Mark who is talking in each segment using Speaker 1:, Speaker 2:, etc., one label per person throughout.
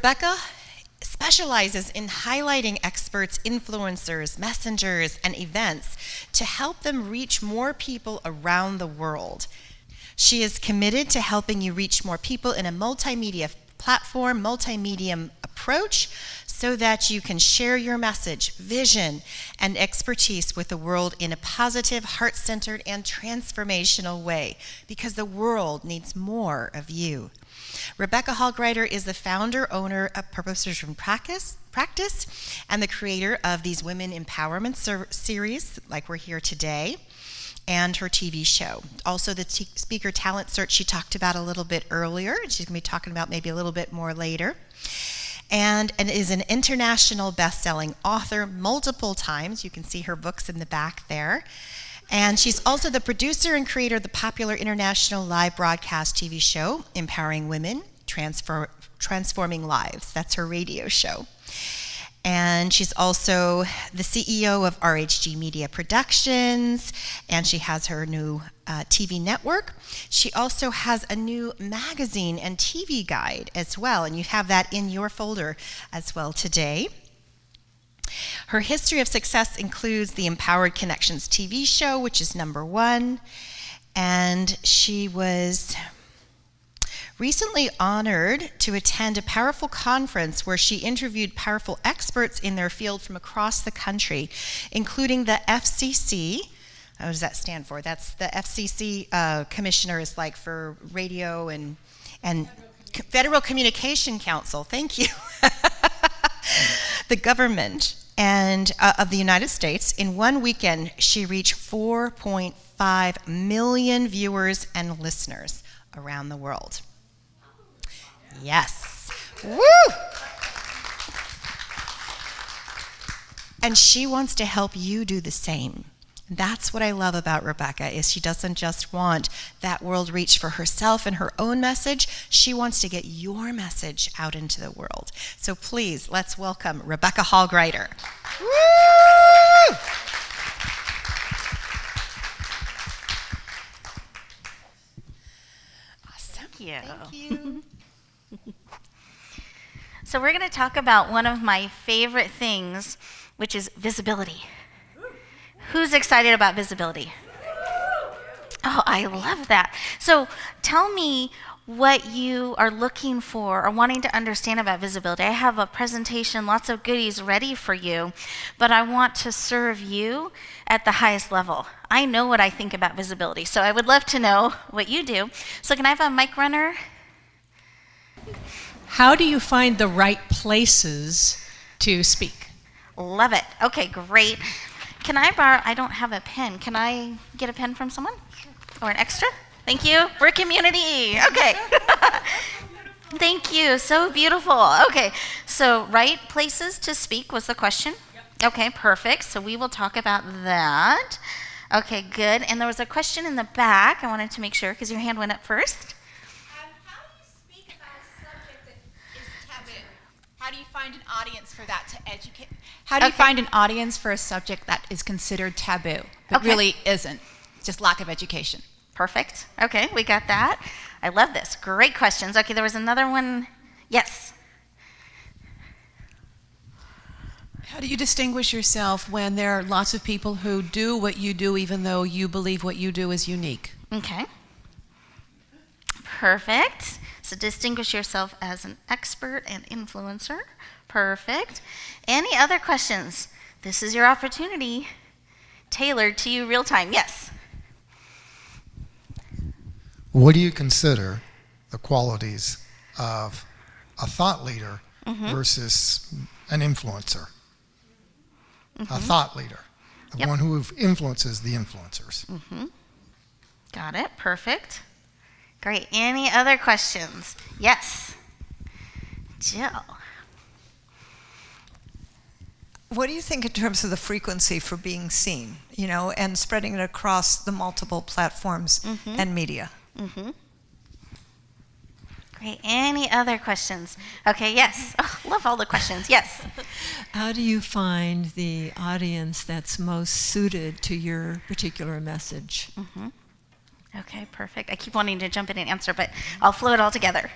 Speaker 1: Rebecca specializes in highlighting experts, influencers, messengers, and events to help them reach more people around the world. She is committed to helping you reach more people in a multimedia platform, multimedia approach, so that you can share your message, vision, and expertise with the world in a positive, heart-centered, and transformational way, because the world needs more of you. Rebecca Hall Gruyter is the founder, owner of Purpose Driven Practice, and the creator of these Women Empowerment series, like we're here today, and her TV show. Also the speaker talent search she talked about a little bit earlier, and she's going to be talking about maybe a little bit more later. And is an international best-selling author multiple times. You can see her books in the back there. And she's also the producer and creator of the popular international live broadcast TV show, Empowering Women, Transforming Lives. That's her radio show. And she's also the CEO of RHG Media Productions, and she has her new TV network. She also has a new magazine and TV guide as well, and you have that in your folder as well today. Her history of success includes the Empowered Connections TV show, which is #1, and she was recently honored to attend a powerful conference where she interviewed powerful experts in their field from across the country, including the FCC. What does that stand for? That's the FCC commissioner is like for radio and Federal Communication Council. Thank you. The government and of the United States. In one weekend, she reached 4.5 million viewers and listeners around the world. Yes. Woo! And she wants to help you do the same. That's what I love about Rebecca, is she doesn't just want that world reach for herself and her own message. She wants to get your message out into the world. So please, let's welcome Rebecca Hall Gruyter. Woo! Awesome.
Speaker 2: Thank you.
Speaker 1: Thank you.
Speaker 2: So we're going to talk about one of my favorite things, which is visibility. Who's excited about visibility? Oh, I love that. So tell me what you are looking for or wanting to understand about visibility. I have a presentation, lots of goodies ready for you, but I want to serve you at the highest level. I know what I think about visibility, so I would love to know what you do. So can I have a mic runner?
Speaker 3: How do you find the right places to speak?
Speaker 2: Love it. Okay, great. Can I borrow, I don't have a pen. Can I get a pen from someone? Or an extra? Thank you. We're a community. Okay. Thank you. So beautiful. Okay. So right places to speak was the question? Yep. Okay, perfect. So we will talk about that. Okay, good. And there was a question in the back. I wanted to make sure because your hand went up first.
Speaker 4: How do you speak about a subject that is taboo? How do you find an audience for that to educate? How do you find an audience for a subject that is considered taboo, but really isn't? Just lack of education.
Speaker 2: Perfect. Okay, we got that. I love this. Great questions. Okay, there was another one. Yes.
Speaker 5: How do you distinguish yourself when there are lots of people who do what you do even though you believe what you do is unique?
Speaker 2: Okay. Perfect. So distinguish yourself as an expert and influencer. Perfect. Any other questions? This is your opportunity. Tailored to you real time. Yes.
Speaker 6: What do you consider the qualities of a thought leader versus an influencer? A thought leader, the one who influences the influencers.
Speaker 2: Got it. Perfect. Great. Any other questions? Yes. Jill.
Speaker 7: What do you think in terms of the frequency for being seen, you know, and spreading it across the multiple platforms and media?
Speaker 2: Great. Any other questions? Okay, yes. Oh, love all the questions. Yes.
Speaker 8: How do you find the audience that's most suited to your particular message?
Speaker 2: Okay, perfect. I keep wanting to jump in and answer, but I'll flow it all together.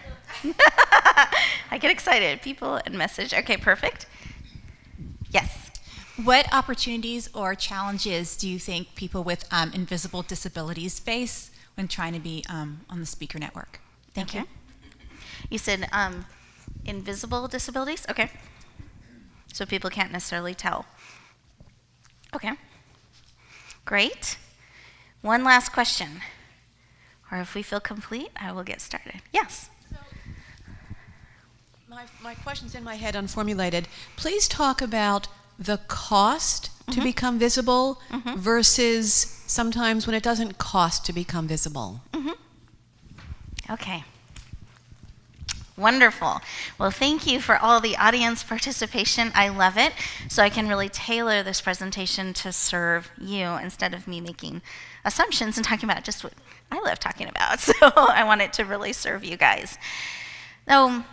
Speaker 2: I get excited. People and message. Okay, perfect. Yes.
Speaker 4: What opportunities or challenges do you think people with invisible disabilities face when trying to be on the speaker network? Thank you.
Speaker 2: You said invisible disabilities? Okay. So people can't necessarily tell. Okay. Great. One last question. Or if we feel complete, I will get started. Yes.
Speaker 5: My question's in my head unformulated. Please talk about the cost to become visible versus sometimes when it doesn't cost to become visible.
Speaker 2: Okay. Wonderful. Well, thank you for all the audience participation. I love it. So I can really tailor this presentation to serve you instead of me making assumptions and talking about just what I love talking about. So I want it to really serve you guys. Now,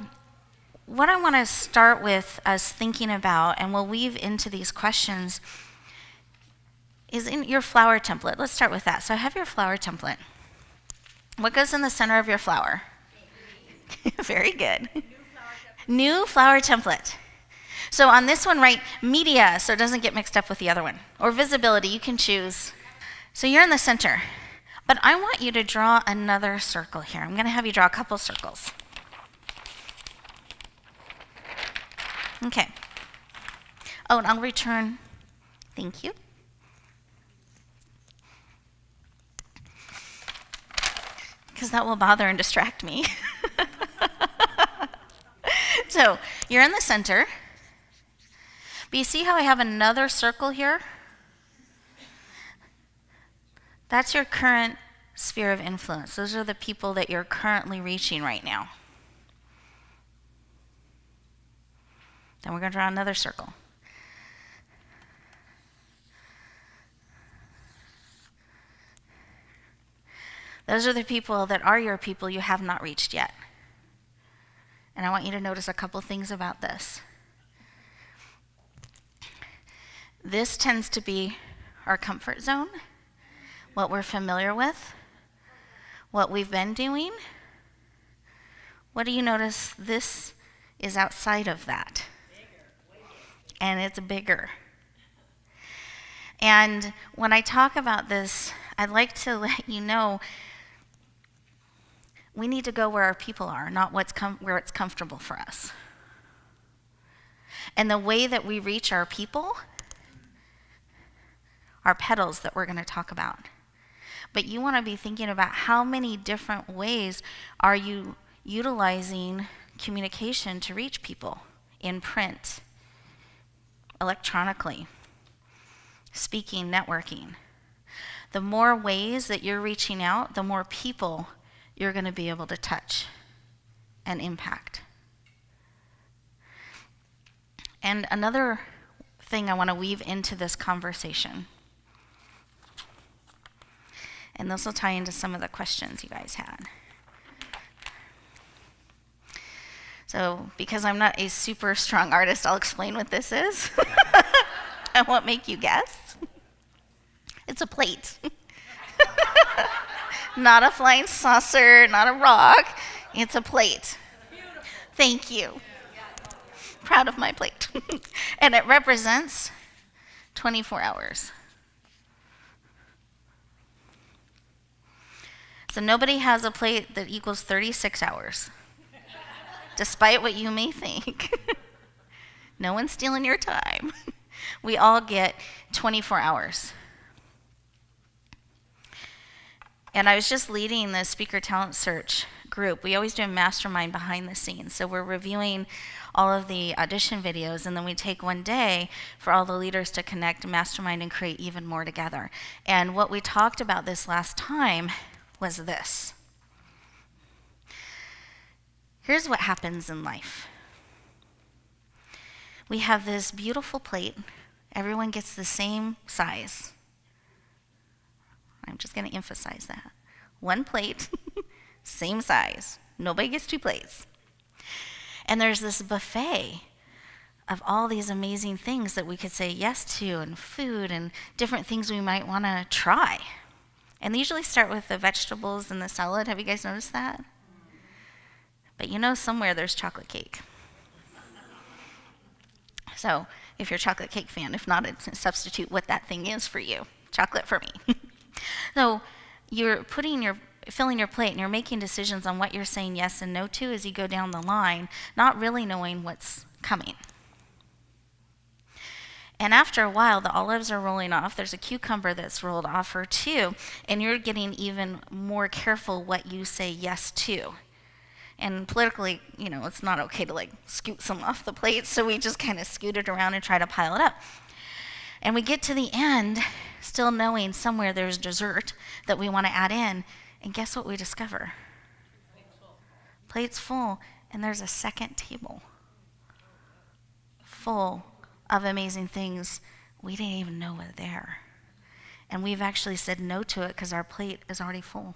Speaker 2: what I want to start with us thinking about, and we'll weave into these questions, is in your flower template. Let's start with that. So I have your flower template. What goes in the center of your flower? Very good. New flower template. So on this one, write media so it doesn't get mixed up with the other one. Or visibility, you can choose. So you're in the center. But I want you to draw another circle here. I'm going to have you draw a couple circles. Okay. Oh, and I'll return. Thank you. Because that will bother and distract me. So you're in the center. But you see how I have another circle here? That's your current sphere of influence. Those are the people that you're currently reaching right now. Then we're going to draw another circle. Those are the people that are your people you have not reached yet. And I want you to notice a couple things about this. This tends to be our comfort zone, what we're familiar with, what we've been doing. What do you notice? This is outside of that. And it's bigger. And when I talk about this, I'd like to let you know we need to go where our people are, not where it's comfortable for us. And the way that we reach our people are petals that we're going to talk about. But you want to be thinking about how many different ways are you utilizing communication to reach people in print, electronically, speaking, networking. The more ways that you're reaching out, the more people you're going to be able to touch and impact. And another thing I want to weave into this conversation, and this will tie into some of the questions you guys had. So, because I'm not a super strong artist, I'll explain what this is. I won't make you guess. It's a plate. Not a flying saucer, not a rock. It's a plate. Beautiful. Thank you. Proud of my plate. And it represents 24 hours. So nobody has a plate that equals 36 hours, despite what you may think. No one's stealing your time. We all get 24 hours. And I was just leading the speaker talent search group. We always do a mastermind behind the scenes. So we're reviewing all of the audition videos, and then we take one day for all the leaders to connect, mastermind, and create even more together. And what we talked about this last time was this. Here's what happens in life. We have this beautiful plate. Everyone gets the same size. I'm just going to emphasize that. One plate, same size. Nobody gets two plates. And there's this buffet of all these amazing things that we could say yes to, and food and different things we might want to try. And they usually start with the vegetables and the salad. Have you guys noticed that? But you know somewhere there's chocolate cake. So if you're a chocolate cake fan, if not, substitute what that thing is for you. Chocolate for me. So you're filling your plate and you're making decisions on what you're saying yes and no to as you go down the line, not really knowing what's coming. And after a while, the olives are rolling off. There's a cucumber that's rolled off or two, and you're getting even more careful what you say yes to. And politically, it's not okay to like scoot some off the plate, so we just kind of scoot it around and try to pile it up. And we get to the end, still knowing somewhere there's dessert that we want to add in, and guess what we discover? Plate's full, and there's a second table full of amazing things we didn't even know were there. And we've actually said no to it because our plate is already full.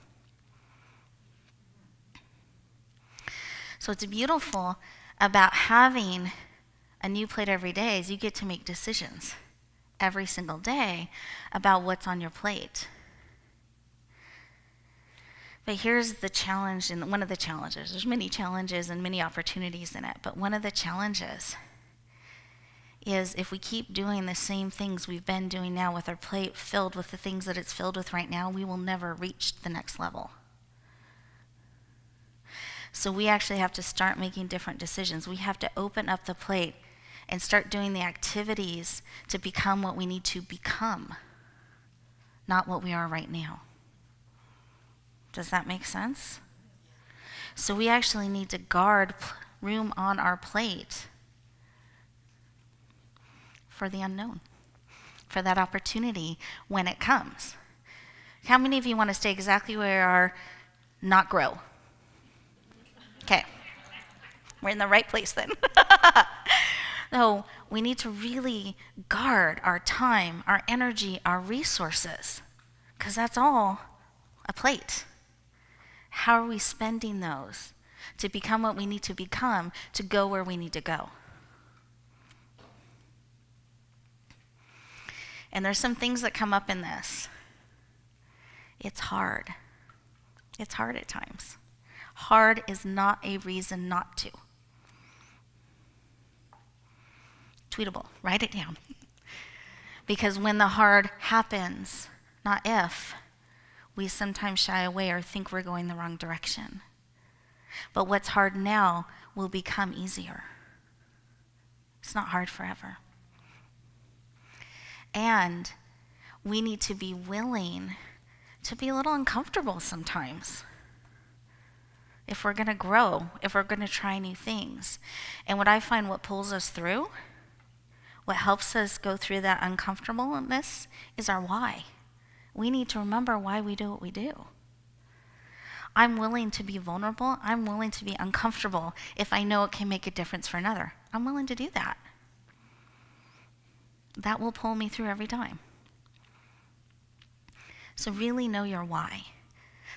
Speaker 2: So it's beautiful about having a new plate every day is you get to make decisions every single day about what's on your plate. But here's the challenge, and one of the challenges. There's many challenges and many opportunities in it, but one of the challenges is if we keep doing the same things we've been doing now with our plate filled with the things that it's filled with right now, we will never reach the next level. So we actually have to start making different decisions. We have to open up the plate and start doing the activities to become what we need to become, not what we are right now. Does that make sense? So we actually need to guard room on our plate for the unknown, for that opportunity when it comes. How many of you want to stay exactly where you are, not grow? Okay, we're in the right place then. So we need to really guard our time, our energy, our resources, because that's all a plate. How are we spending those to become what we need to become, to go where we need to go? And there's some things that come up in this. It's hard. It's hard at times. Hard is not a reason not to. Tweetable, write it down. Because when the hard happens, not if, we sometimes shy away or think we're going the wrong direction. But what's hard now will become easier. It's not hard forever. And we need to be willing to be a little uncomfortable sometimes if we're going to grow, if we're going to try new things. And what I find what pulls us through, what helps us go through that uncomfortableness is our why. We need to remember why we do what we do. I'm willing to be vulnerable. I'm willing to be uncomfortable if I know it can make a difference for another. I'm willing to do that. That will pull me through every time. So really know your why.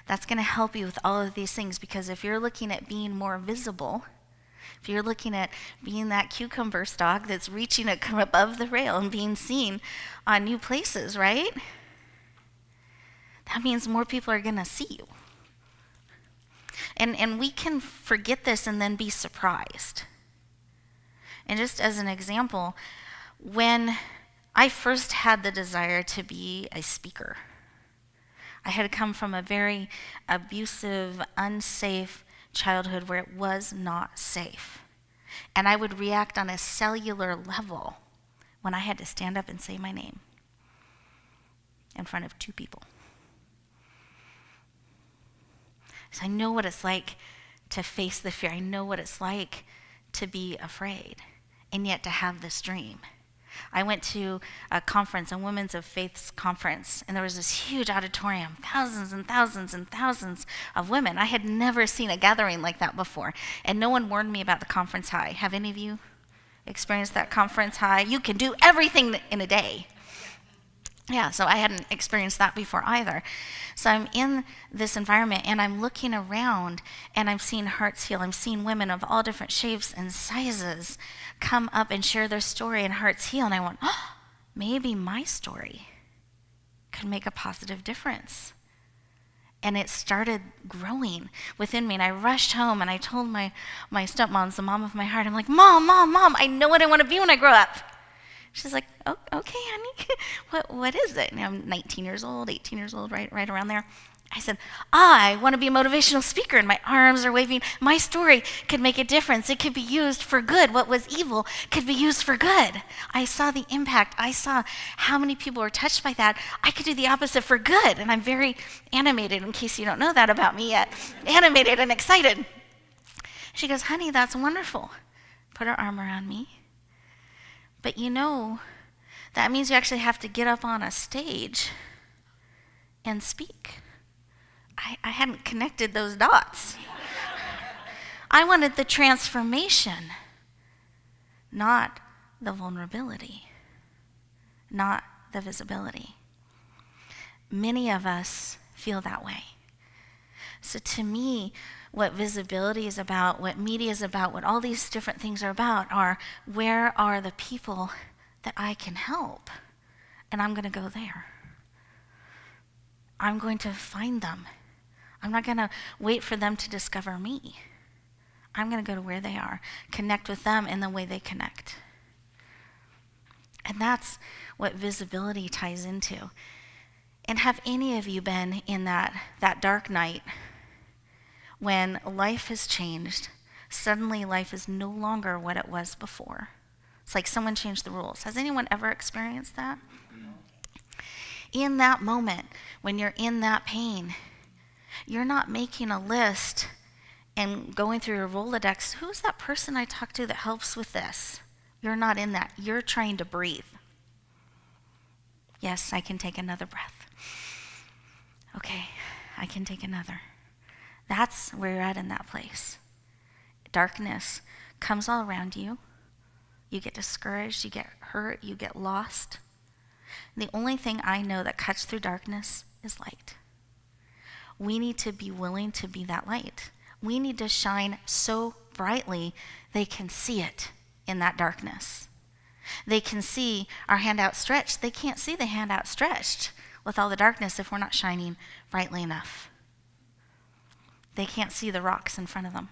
Speaker 2: That's going to help you with all of these things, because if you're looking at being more visible, if you're looking at being that cucumber stalk that's reaching to come above the rail and being seen on new places, right? That means more people are going to see you. And we can forget this and then be surprised. And just as an example, when I first had the desire to be a speaker, I had come from a very abusive, unsafe childhood where it was not safe. And I would react on a cellular level when I had to stand up and say my name in front of 2 people. So I know what it's like to face the fear. I know what it's like to be afraid, and yet to have this dream. I went to a conference, a Women's of Faith's conference, and there was this huge auditorium, thousands and thousands and thousands of women. I had never seen a gathering like that before, and no one warned me about the conference high. Have any of you experienced that conference high? You can do everything in a day. Yeah, so I hadn't experienced that before either. So I'm in this environment and I'm looking around and I'm seeing hearts heal. I'm seeing women of all different shapes and sizes come up and share their story and hearts heal. And I went, oh, maybe my story could make a positive difference. And it started growing within me. And I rushed home and I told my stepmom, the mom of my heart, I'm like, Mom, I know what I want to be when I grow up. She's like, oh, okay, honey, what is it? And I'm 19 years old, 18 years old, right around there. I said, I want to be a motivational speaker, and my arms are waving. My story could make a difference. It could be used for good. What was evil could be used for good. I saw the impact. I saw how many people were touched by that. I could do the opposite for good, and I'm very animated, in case you don't know that about me yet. Animated and excited. She goes, honey, that's wonderful. Put her arm around me. But you know, that means you actually have to get up on a stage and speak. I hadn't connected those dots. I wanted the transformation, not the vulnerability, not the visibility. Many of us feel that way. So to me, what visibility is about, what media is about, what all these different things are about are, where are the people that I can help? And I'm going to go there. I'm going to find them. I'm not going to wait for them to discover me. I'm going to go to where they are, connect with them in the way they connect. And that's what visibility ties into. And have any of you been in that dark night when life has changed? Suddenly life is no longer what it was before. It's like someone changed the rules. Has anyone ever experienced that? In that moment, when you're in that pain, you're not making a list and going through your Rolodex. Who's that person I talked to that helps with this? You're not in that. You're trying to breathe. Yes, I can take another breath. Okay, I can take another. That's where you're at in that place. Darkness comes all around you. You get discouraged, you get hurt, you get lost. The only thing I know that cuts through darkness is light. We need to be willing to be that light. We need to shine so brightly they can see it in that darkness. They can see our hand outstretched. They can't see the hand outstretched with all the darkness if we're not shining brightly enough. They can't see the rocks in front of them.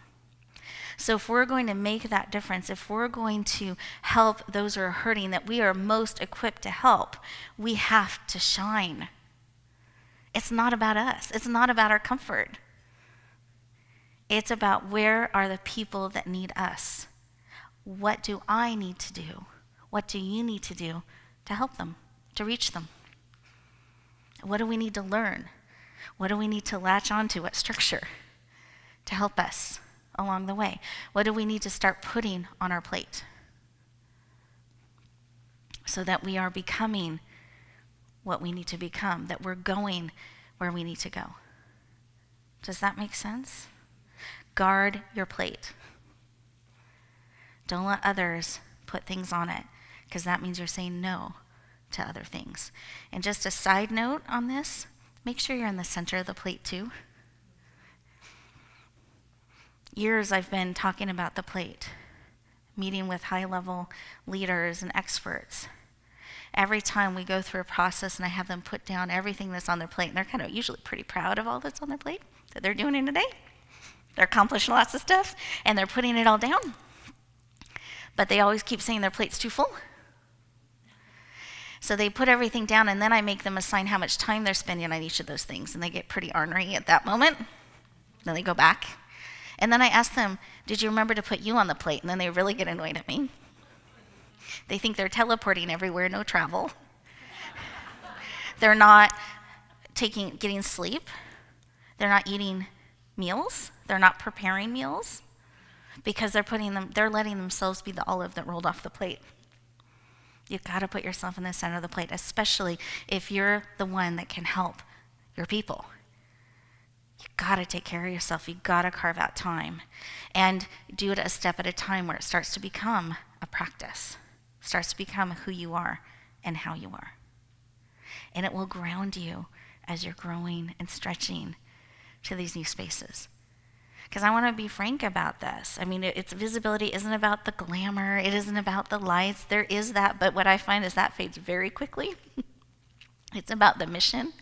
Speaker 2: So if we're going to make that difference, if we're going to help those who are hurting, that we are most equipped to help, we have to shine. It's not about us. It's not about our comfort. It's about where are the people that need us? What do I need to do? What do you need to do to help them, to reach them? What do we need to learn? What do we need to latch onto? What structure to help us along the way? What do we need to start putting on our plate so that we are becoming what we need to become, that we're going where we need to go? Does that make sense? Guard your plate. Don't let others put things on it, because that means you're saying no to other things. And just a side note on this, make sure you're in the center of the plate too. Years I've been talking about the plate, meeting with high-level leaders and experts. Every time we go through a process and I have them put down everything that's on their plate, and they're kind of usually pretty proud of all that's on their plate that they're doing in a day. They're accomplishing lots of stuff, and they're putting it all down. But they always keep saying their plate's too full. So they put everything down, and then I make them assign how much time they're spending on each of those things, and they get pretty ornery at that moment. Then they go back. And then I ask them, did you remember to put you on the plate? And then they really get annoyed at me. They think they're teleporting everywhere, no travel. They're not getting sleep. They're not eating meals. They're not preparing meals because they're letting themselves be the olive that rolled off the plate. You've got to put yourself in the center of the plate, especially if you're the one that can help your people. You've got to take care of yourself. You've got to carve out time and do it a step at a time where it starts to become a practice, starts to become who you are and how you are. And it will ground you as you're growing and stretching to these new spaces. Because I want to be frank about this. I mean, its visibility isn't about the glamour. It isn't about the lights. There is that, but what I find is that fades very quickly. It's about the mission.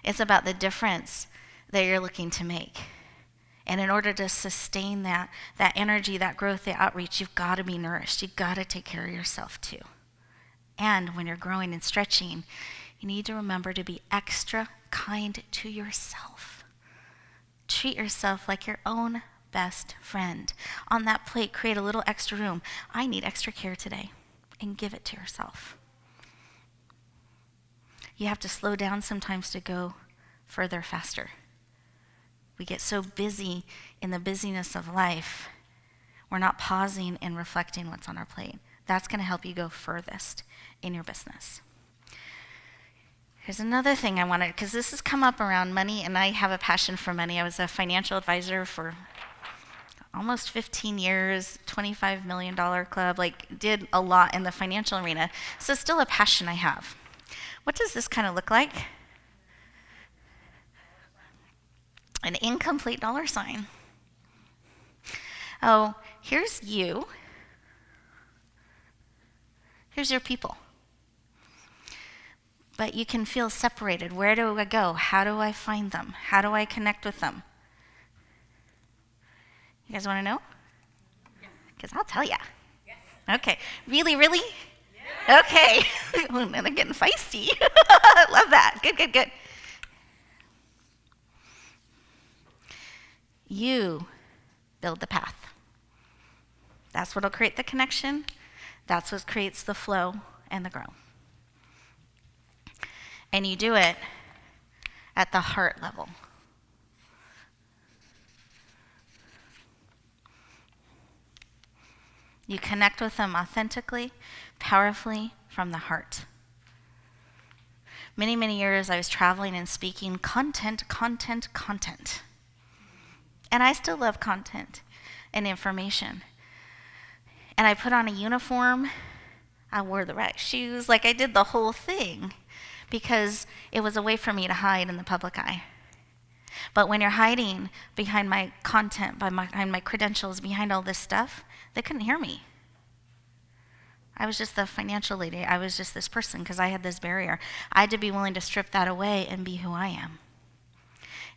Speaker 2: It's about the difference that you're looking to make. And in order to sustain that energy, that growth, the outreach, you've got to be nourished. You've got to take care of yourself too. And when you're growing and stretching, you need to remember to be extra kind to yourself. Treat yourself like your own best friend. On that plate, create a little extra room. I need extra care today, and give it to yourself. You have to slow down sometimes to go further faster. We get so busy in the busyness of life, we're not pausing and reflecting what's on our plate. That's going to help you go furthest in your business. Here's another thing I wanted, because this has come up around money, and I have a passion for money. I was a financial advisor for almost 15 years, $25 million club, did a lot in the financial arena. So it's still a passion I have. What does this kind of look like? An incomplete dollar sign. Oh, here's you. Here's your people. But you can feel separated. Where do I go? How do I find them? How do I connect with them? You guys want to know? Because I'll tell you. Yes. Okay. Really? Yes. Okay. Well, now they're getting feisty. Love that. Good. You build the path. That's what will create the connection. That's what creates the flow and the growth. And you do it at the heart level. You connect with them authentically, powerfully, from the heart. Many, many years I was traveling and speaking content. And I still love content and information. And I put on a uniform. I wore the right shoes. I did the whole thing because it was a way for me to hide in the public eye. But when you're hiding behind my content, behind my credentials, behind all this stuff, they couldn't hear me. I was just the financial lady. I was just this person because I had this barrier. I had to be willing to strip that away and be who I am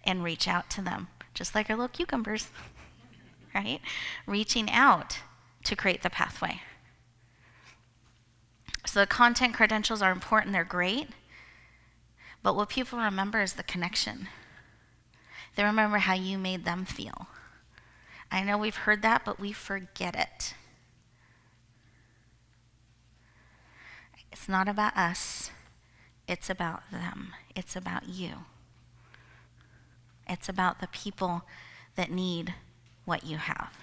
Speaker 2: and reach out to them, just like our little cucumbers, right? Reaching out to create the pathway. So the content credentials are important. They're great. But what people remember is the connection. They remember how you made them feel. I know we've heard that, but we forget it. It's not about us. It's about them. It's about you. It's about the people that need what you have.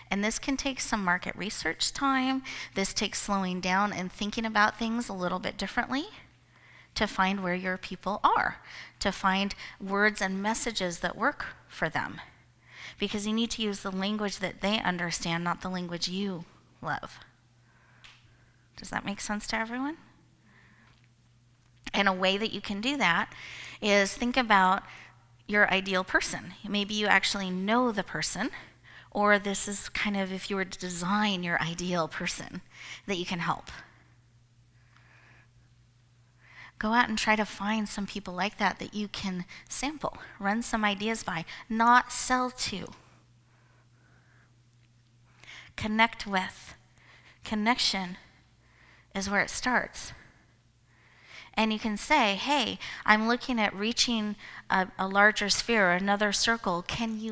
Speaker 2: And this can take some market research time. This takes slowing down and thinking about things a little bit differently to find where your people are, to find words and messages that work for them. Because you need to use the language that they understand, not the language you love. Does that make sense to everyone? And a way that you can do that is think about your ideal person. Maybe you actually know the person, or this is kind of if you were to design your ideal person that you can help. Go out and try to find some people like that that you can sample, run some ideas by, not sell to. Connect with. Connection is where it starts. And you can say, hey, I'm looking at reaching a larger sphere, another circle.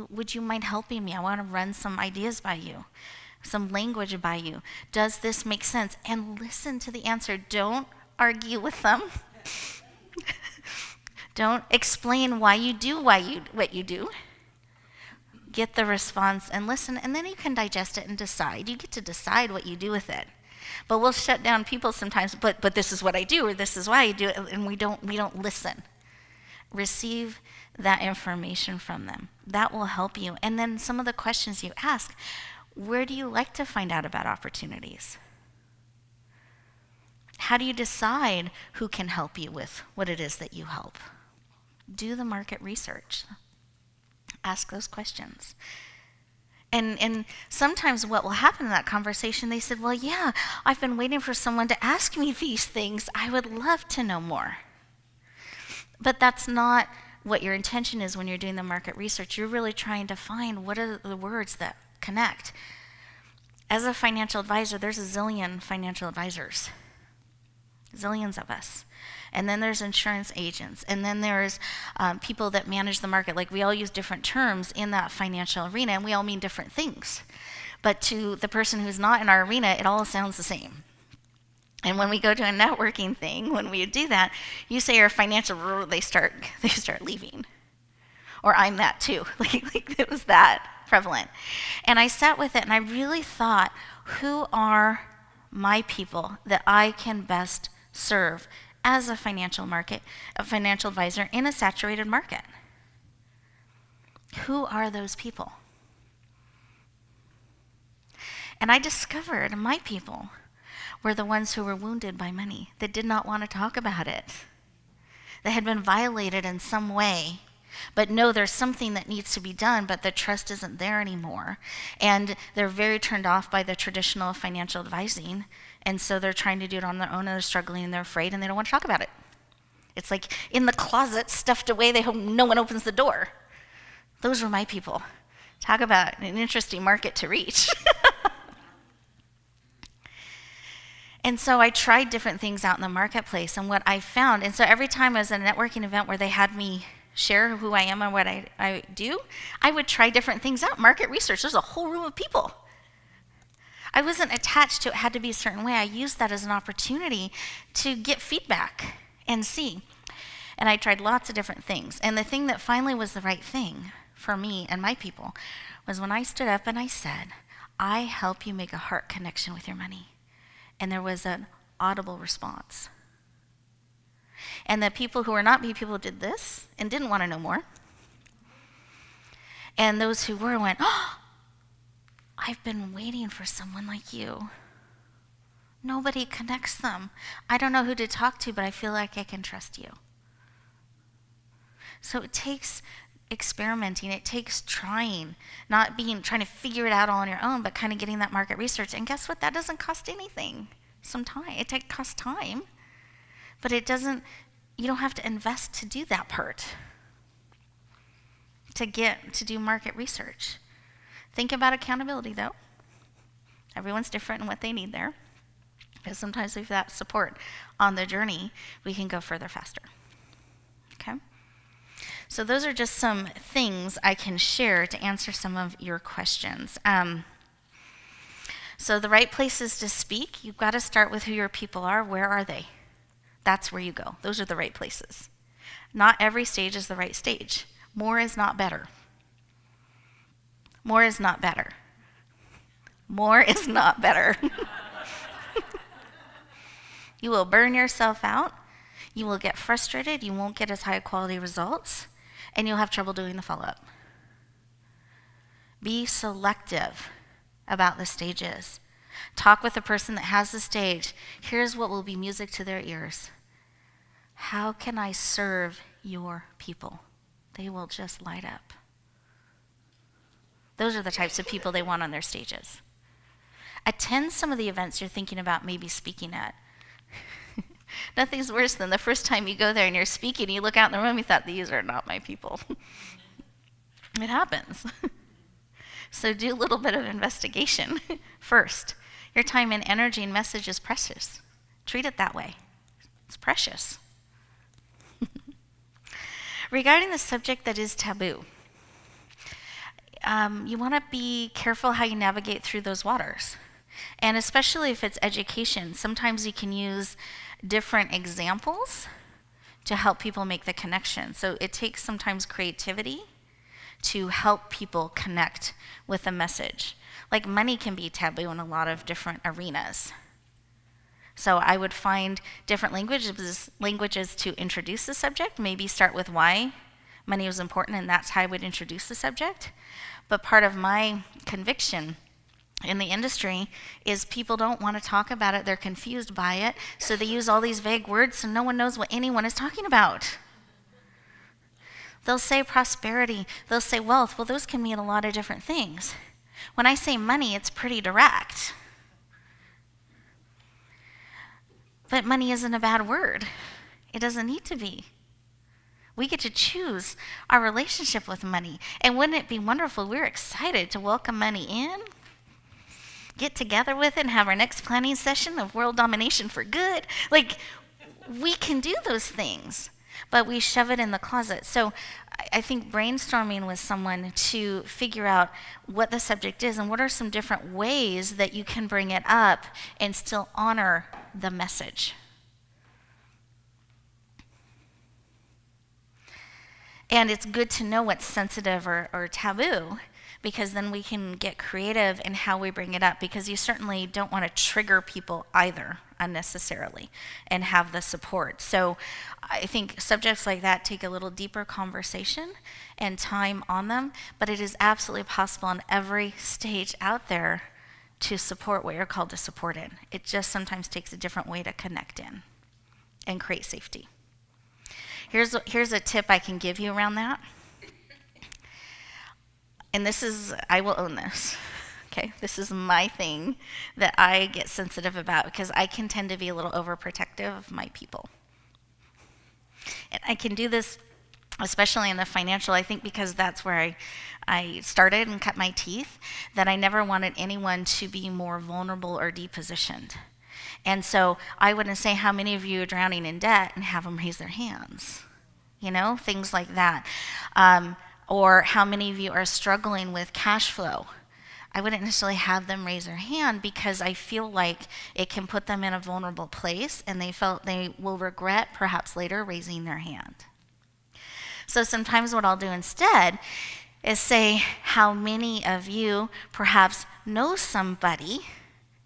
Speaker 2: Would you mind helping me? I want to run some ideas by you, some language by you. Does this make sense? And listen to the answer. Don't argue with them. Don't explain why you do what you do. Get the response and listen, and then you can digest it and decide. You get to decide what you do with it. But we'll shut down people sometimes, but this is what I do, or this is why I do it, and we don't listen. Receive that information from them. That will help you. And then some of the questions you ask, where do you like to find out about opportunities? How do you decide who can help you with what it is that you help? Do the market research. Ask those questions. And sometimes what will happen in that conversation, they said, well, yeah, I've been waiting for someone to ask me these things. I would love to know more. But that's not what your intention is when you're doing the market research. You're really trying to find what are the words that connect. As a financial advisor, there's a zillion financial advisors, zillions of us. And then there's insurance agents. And then there's people that manage the market. Like, we all use different terms in that financial arena, and we all mean different things. But to the person who's not in our arena, it all sounds the same. And when we go to a networking thing, when we do that, you say you're financial, they start leaving. Or I'm that too. Like it was that prevalent. And I sat with it and I really thought, who are my people that I can best serve as a financial advisor in a saturated market? Who are those people? And I discovered my people were the ones who were wounded by money, that did not want to talk about it, that had been violated in some way, but know there's something that needs to be done, but the trust isn't there anymore. And they're very turned off by the traditional financial advising, and so they're trying to do it on their own, and they're struggling, and they're afraid, and they don't want to talk about it. It's like in the closet, stuffed away, they hope no one opens the door. Those were my people. Talk about an interesting market to reach. And so I tried different things out in the marketplace, and what I found, and so every time I was at a networking event where they had me share who I am and what I do, I would try different things out. Market research, there's a whole room of people. I wasn't attached to it had to be a certain way. I used that as an opportunity to get feedback and see. And I tried lots of different things. And the thing that finally was the right thing for me and my people was when I stood up and I said, I help you make a heart connection with your money. And there was an audible response. And the people who were not me people did this and didn't want to know more. And those who were went, oh, I've been waiting for someone like you. Nobody connects them. I don't know who to talk to, but I feel like I can trust you. So it takes experimenting, it takes trying, not trying to figure it out all on your own, but kind of getting that market research. And guess what? That doesn't cost anything. Some time. It costs time, but you don't have to invest to do that part, to do market research. Think about accountability, though. Everyone's different in what they need there. Because sometimes with that support on the journey, we can go further faster. Okay? So those are just some things I can share to answer some of your questions. So the right places to speak, you've got to start with who your people are. Where are they? That's where you go. Those are the right places. Not every stage is the right stage. More is not better. More is not better. More is not better. You will burn yourself out. You will get frustrated. You won't get as high quality results. And you'll have trouble doing the follow-up. Be selective about the stages. Talk with the person that has the stage. Here's what will be music to their ears. How can I serve your people? They will just light up. Those are the types of people they want on their stages. Attend some of the events you're thinking about maybe speaking at. Nothing's worse than the first time you go there and you're speaking, you look out in the room, you thought, these are not my people. It happens. So do a little bit of investigation first. Your time and energy and message is precious. Treat it that way. It's precious. Regarding the subject that is taboo, you want to be careful how you navigate through those waters. And especially if it's education, sometimes you can use different examples to help people make the connection. So it takes sometimes creativity to help people connect with a message. Like money can be taboo in a lot of different arenas. So I would find different languages to introduce the subject, maybe start with why money was important, and that's how I would introduce the subject. But part of my conviction in the industry is people don't want to talk about it, they're confused by it, so they use all these vague words so no one knows what anyone is talking about. They'll say prosperity, they'll say wealth. Well, those can mean a lot of different things. When I say money, it's pretty direct. But money isn't a bad word. It doesn't need to be. We get to choose our relationship with money. And wouldn't it be wonderful? We're excited to welcome money in, get together with it, and have our next planning session of world domination for good. Like, we can do those things, but we shove it in the closet. So I think brainstorming with someone to figure out what the subject is and what are some different ways that you can bring it up and still honor the message. And it's good to know what's sensitive or taboo, because then we can get creative in how we bring it up, because you certainly don't want to trigger people either unnecessarily and have the support. So I think subjects like that take a little deeper conversation and time on them, but it is absolutely possible on every stage out there to support what you're called to support in. It just sometimes takes a different way to connect in and create safety. Here's a tip I can give you around that. And this is, I will own this, okay? This is my thing that I get sensitive about, because I can tend to be a little overprotective of my people. And I can do this, especially in the financial, I think because that's where I started and cut my teeth, that I never wanted anyone to be more vulnerable or depositioned. And so I wouldn't say how many of you are drowning in debt and have them raise their hands, things like that. Or how many of you are struggling with cash flow. I wouldn't necessarily have them raise their hand, because I feel like it can put them in a vulnerable place, and they will regret perhaps later raising their hand. So sometimes what I'll do instead is say, how many of you perhaps know somebody,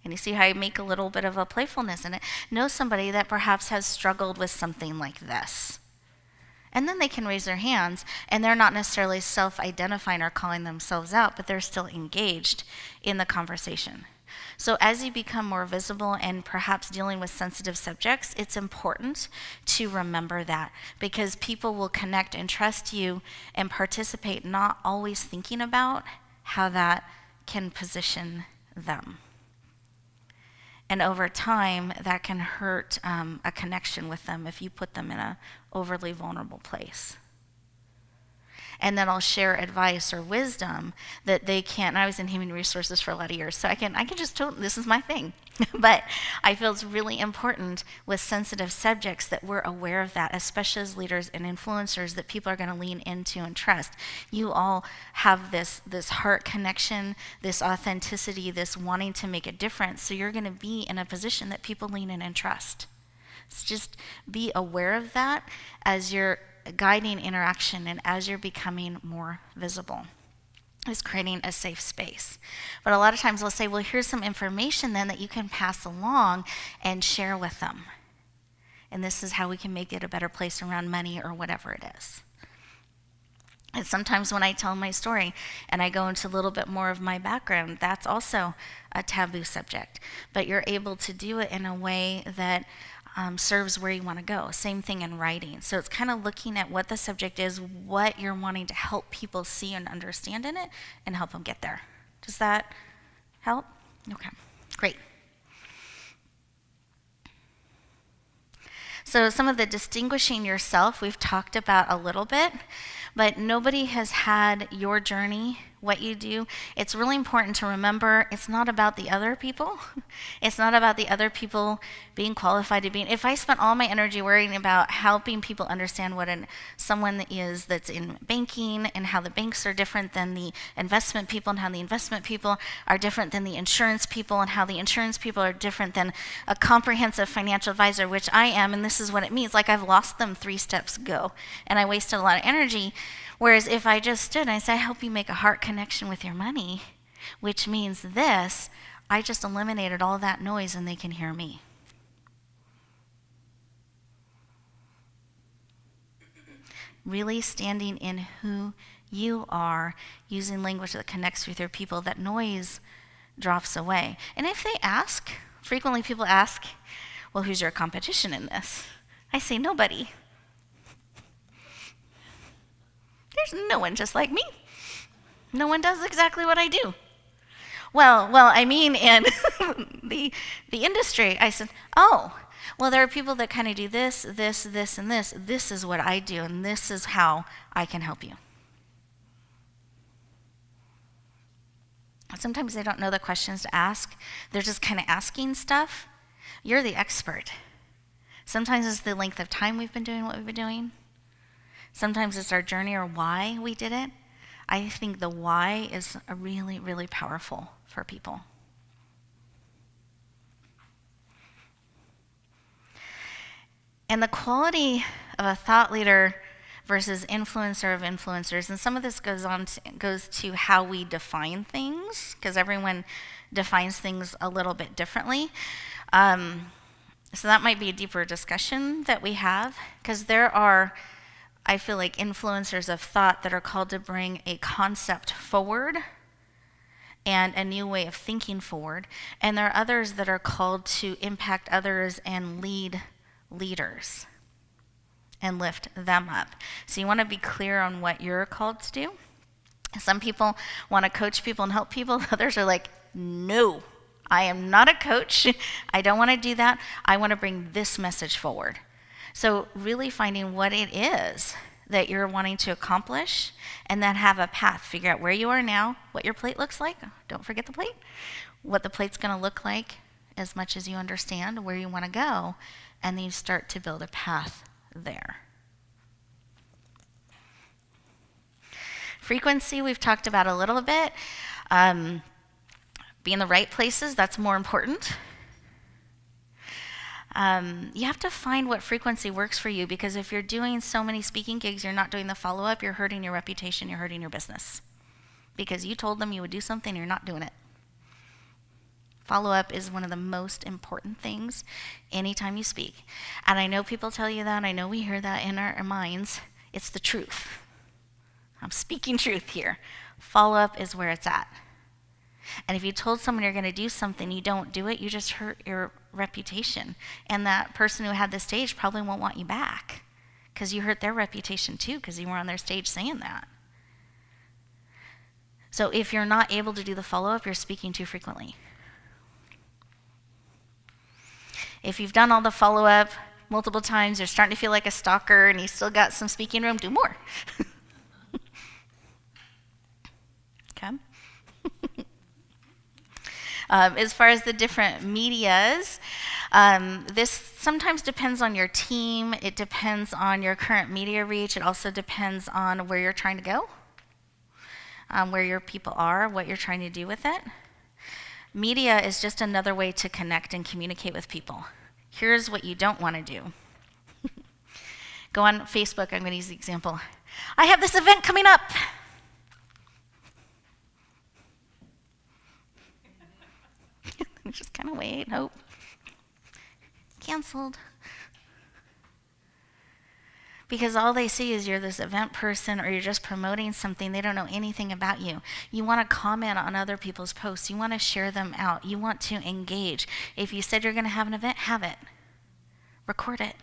Speaker 2: and you see how I make a little bit of a playfulness in it, know somebody that perhaps has struggled with something like this. And then they can raise their hands, and they're not necessarily self-identifying or calling themselves out, but they're still engaged in the conversation. So as you become more visible and perhaps dealing with sensitive subjects, it's important to remember that, because people will connect and trust you and participate, not always thinking about how that can position them. And over time, that can hurt a connection with them if you put them in an overly vulnerable place. And then I'll share advice or wisdom that they can't. And I was in human resources for a lot of years, so I can just this is my thing. But I feel it's really important with sensitive subjects that we're aware of that, especially as leaders and influencers, that people are going to lean into and trust. You all have this heart connection, this authenticity, this wanting to make a difference. So you're going to be in a position that people lean in and trust. So just be aware of that as you're guiding interaction and as you're becoming more visible. Is creating a safe space. But a lot of times we'll say, well, here's some information then that you can pass along and share with them. And this is how we can make it a better place around money or whatever it is. And sometimes when I tell my story and I go into a little bit more of my background, that's also a taboo subject. But you're able to do it in a way that serves where you want to go. Same thing in writing. So it's kind of looking at what the subject is, what you're wanting to help people see and understand in it, and help them get there. Does that help? Okay, great. So some of the distinguishing yourself we've talked about a little bit, but nobody has had your journey, what you do. It's really important to remember it's not about the other people. It's not about the other people being qualified to be. If I spent all my energy worrying about helping people understand what someone is that's in banking and how the banks are different than the investment people and how the investment people are different than the insurance people and how the insurance people are different than a comprehensive financial advisor, which I am, and this is what it means. Like, I've lost them 3 steps ago, and I wasted a lot of energy. Whereas if I just stood and I said, I help you make a heart connection with your money, which means this, I just eliminated all that noise and they can hear me. Really standing in who you are, using language that connects with your people, that noise drops away. And if they ask, frequently people ask, well, who's your competition in this? I say, nobody. There's no one just like me. No one does exactly what I do. Well, I mean, in the industry, I said, oh, Well, there are people that kind of do this, this, this, and this. This is what I do, and this is how I can help you. Sometimes they don't know the questions to ask. They're just kind of asking stuff. You're the expert. Sometimes it's the length of time we've been doing what we've been doing. Sometimes it's our journey or why we did it. I think the why is really, really powerful for people. And the quality of a thought leader versus influencer of influencers, and some of this goes to how we define things, because everyone defines things a little bit differently. So that might be a deeper discussion that we have, because there are, I feel like, influencers of thought that are called to bring a concept forward and a new way of thinking forward, and there are others that are called to impact others and lead leaders and lift them up. So you want to be clear on what you're called to do. Some people want to coach people and help people. Others are like, no, I am not a coach. I don't want to do that. I want to bring this message forward. So really finding what it is that you're wanting to accomplish, and then have a path. Figure out where you are now, what your plate looks like. Don't forget the plate. What the plate's going to look like, as much as you understand where you want to go, and then you start to build a path there. Frequency, we've talked about a little bit. Be in the right places, that's more important. You have to find what frequency works for you, because if you're doing so many speaking gigs, you're not doing the follow-up, you're hurting your reputation, you're hurting your business. Because you told them you would do something, you're not doing it. Follow-up is one of the most important things anytime you speak. And I know people tell you that, I know we hear that in our minds. It's the truth. I'm speaking truth here. Follow-up is where it's at. And if you told someone you're going to do something, you don't do it, you just hurt your reputation. And that person who had the stage probably won't want you back, because you hurt their reputation too, because you were on their stage saying that. So if you're not able to do the follow-up, you're speaking too frequently. If you've done all the follow-up multiple times, you're starting to feel like a stalker and you still got some speaking room, do more. Okay. As far as the different medias, this sometimes depends on your team. It depends on your current media reach. It also depends on where you're trying to go, where your people are, what you're trying to do with it. Media is just another way to connect and communicate with people. Here's what you don't want to do. Go on Facebook. I'm going to use the example. I have this event coming up. Just kind of wait, hope. Canceled. Because all they see is you're this event person, or you're just promoting something. They don't know anything about you. You want to comment on other people's posts. You want to share them out. You want to engage. If you said you're going to have an event, have it. Record it.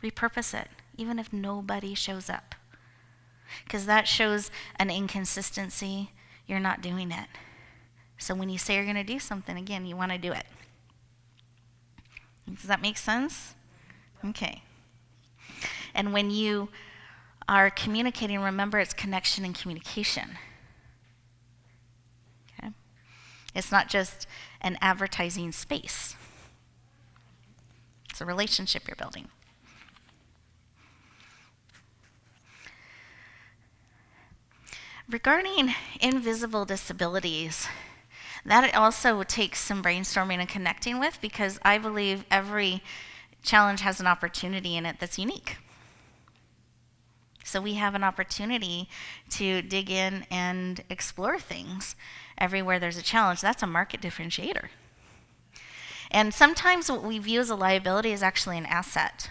Speaker 2: Repurpose it, even if nobody shows up. Because that shows an inconsistency. You're not doing it. So when you say you're going to do something, again, you want to do it. Does that make sense? Okay. And when you are communicating, remember it's connection and communication. Okay? It's not just an advertising space. It's a relationship you're building. Regarding invisible disabilities, that also takes some brainstorming and connecting with, because I believe every challenge has an opportunity in it that's unique. So we have an opportunity to dig in and explore things everywhere there's a challenge. That's a market differentiator. And sometimes what we view as a liability is actually an asset.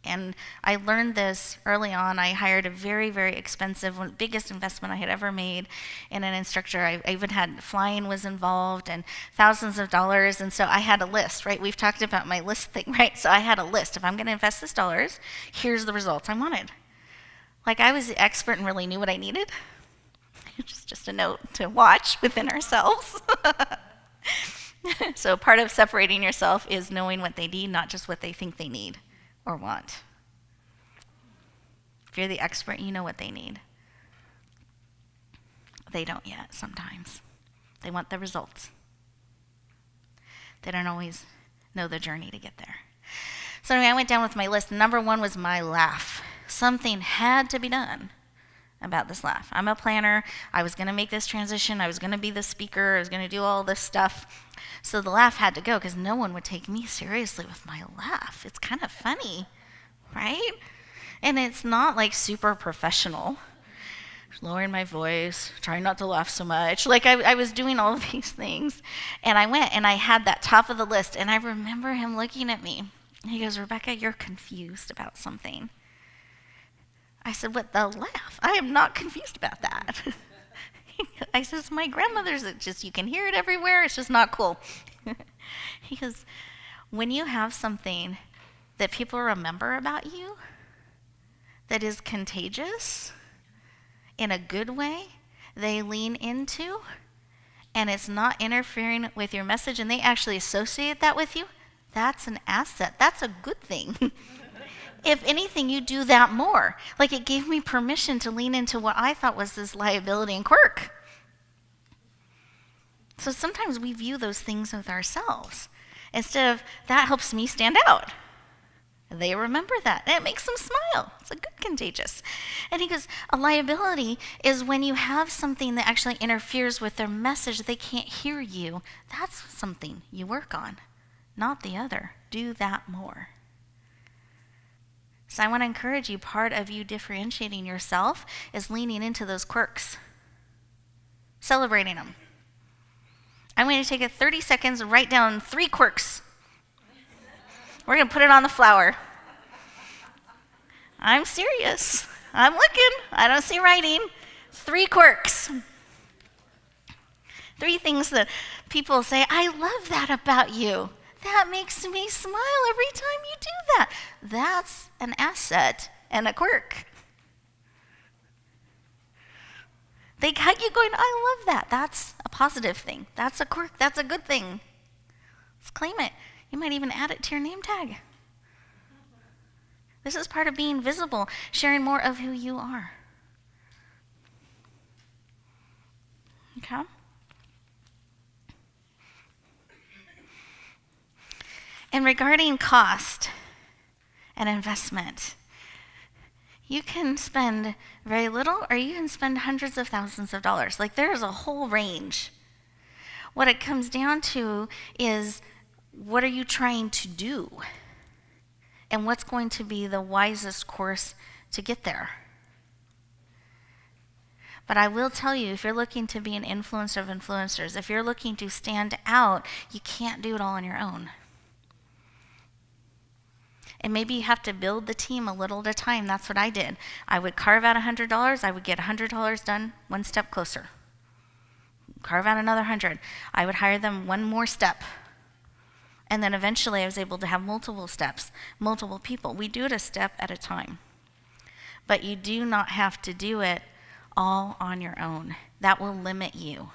Speaker 2: And I learned this early on. I hired a very, very expensive, one of the biggest investment I had ever made in an instructor. I even had flying was involved and thousands of dollars. And so I had a list, right? We've talked about my list thing, right? So I had a list. If I'm going to invest this dollars, here's the results I wanted. Like, I was the expert and really knew what I needed. Just a note to watch within ourselves. So part of separating yourself is knowing what they need, not just what they think they need or want. If you're the expert, you know what they need. They don't yet sometimes. They want the results. They don't always know the journey to get there. So anyway, I went down with my list. Number 1 was my laugh. Something had to be done about this laugh. I'm a planner. I was going to make this transition. I was going to be the speaker. I was going to do all this stuff. So the laugh had to go because no one would take me seriously with my laugh. It's kind of funny, right? And it's not like super professional. Lowering my voice, trying not to laugh so much. Like I was doing all of these things. And I went and I had that top of the list. And I remember him looking at me. He goes, "Rebecca, you're confused about something." I said, "What, the laugh? I am not confused about that." I says, "My grandmother's, it just, you can hear it everywhere. It's just not cool." He goes, "When you have something that people remember about you that is contagious, in a good way, they lean into, and it's not interfering with your message, and they actually associate that with you, that's an asset. That's a good thing." If anything, you do that more. Like, it gave me permission to lean into what I thought was this liability and quirk. So sometimes we view those things with ourselves. Instead of, that helps me stand out. They remember that, and it makes them smile. It's a good contagious. And he goes, a liability is when you have something that actually interferes with their message, they can't hear you. That's something you work on, not the other. Do that more. So I want to encourage you, part of you differentiating yourself is leaning into those quirks, celebrating them. I'm going to take 30 seconds and write down 3 quirks. We're going to put it on the flower. I'm serious. I'm looking. I don't see writing. 3 quirks. 3 things that people say, "I love that about you. That makes me smile every time you do that." That's an asset and a quirk. They got you going, "I love that." That's a positive thing. That's a quirk. That's a good thing. Let's claim it. You might even add it to your name tag. This is part of being visible, sharing more of who you are. Okay? And regarding cost and investment, you can spend very little or you can spend hundreds of thousands of dollars. Like, there's a whole range. What it comes down to is, what are you trying to do? And what's going to be the wisest course to get there? But I will tell you, if you're looking to be an influencer of influencers, if you're looking to stand out, you can't do it all on your own. And maybe you have to build the team a little at a time. That's what I did. I would carve out $100. I would get $100 done one step closer. Carve out another 100. I would hire them one more step. And then eventually I was able to have multiple steps, multiple people. We do it a step at a time. But you do not have to do it all on your own. That will limit you.